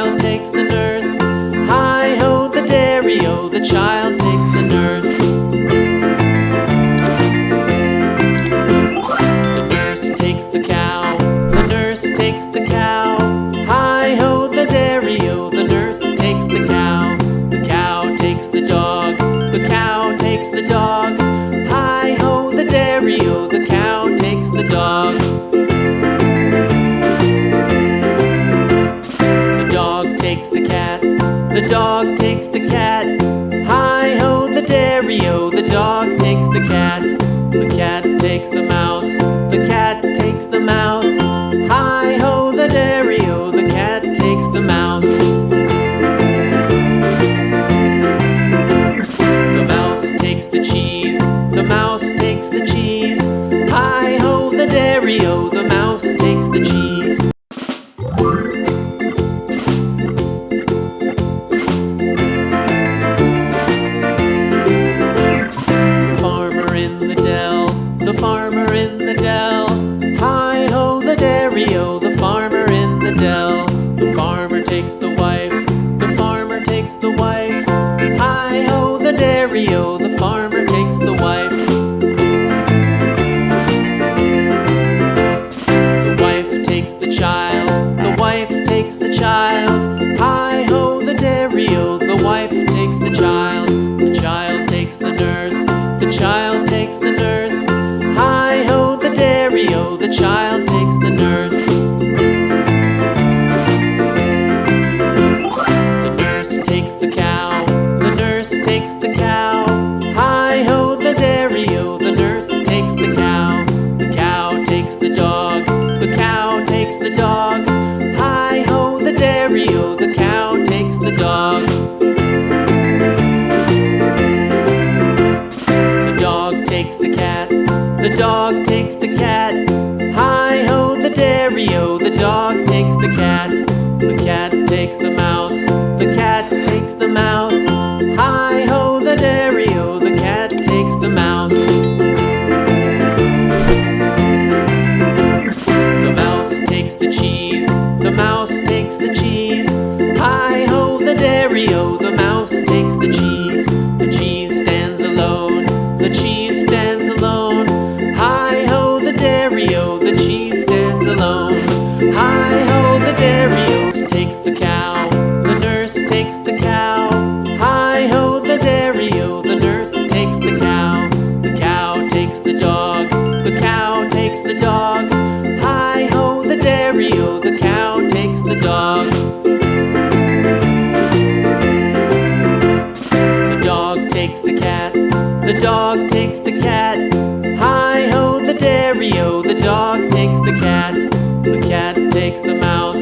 child takes the nurse. Hi-ho, the dairy-o, the child takes the nurse. The nurse takes the cow, the nurse takes the cow. Hi-ho, the dairy-o, the nurse takes the cow. The cow takes the dog, the cow takes the dog. Hi-ho, the dairy-o, the cow takes the dog. The dog takes the cat, the dog takes the cat. Hi-ho, the dairy-o, the dog takes the cat. The cat takes the mouse, the cat takes the mouse. Hi-ho, the dairy-o, the cat takes the mouse. The mouse takes the cheese, the mouse takes the cheese. Hi-ho, the dairy-o, the mouse takes the cheese. The farmer in the dell, the farmer in the dell. Hi-ho, the dairy-o, the farmer in the dell. The farmer takes the wife, the farmer takes the wife. Hi-ho, the dairy-o, the farmer takes the wife. The wife takes the child, the wife takes the child. Hi-ho, the dairy-o, the wife takes the child. The child takes the nurse, the child takes the nurse. Hi-ho, the dairy-o, the child takes the nurse. The nurse takes the cow, the nurse takes the cow. Hi-ho, the dairy-o, the nurse takes the cow. The cow takes the dog, the cow takes the dog. Hi-ho, the dairy-o, the cow takes the dog. The dog takes the cat, the dog takes the cat. Hi-ho, the dairy-o, the dog takes the cat. The cat takes the mouse, the cat takes the mouse. Hi-ho, the dairy-o, the cat takes the mouse. The mouse takes the cheese, the mouse takes the cheese. Hi-ho, the dairy-o, the mouse takes the cheese. The cheese stands alone, the cheese stands alone. Hi-ho, the dairy-o, the cheese stands alone. Hi-ho, the dairy-o takes the cow, the nurse takes the cow. Hi-ho, the dairy-o, the nurse takes the cow. The cow takes the dog, the cow takes the dog. Hi-ho, the dairy-o, the cow takes the dog. The dog takes the cat, the dog takes the cat. Hi-ho, the dairy-o, the dog takes the cat. The cat takes the mouse,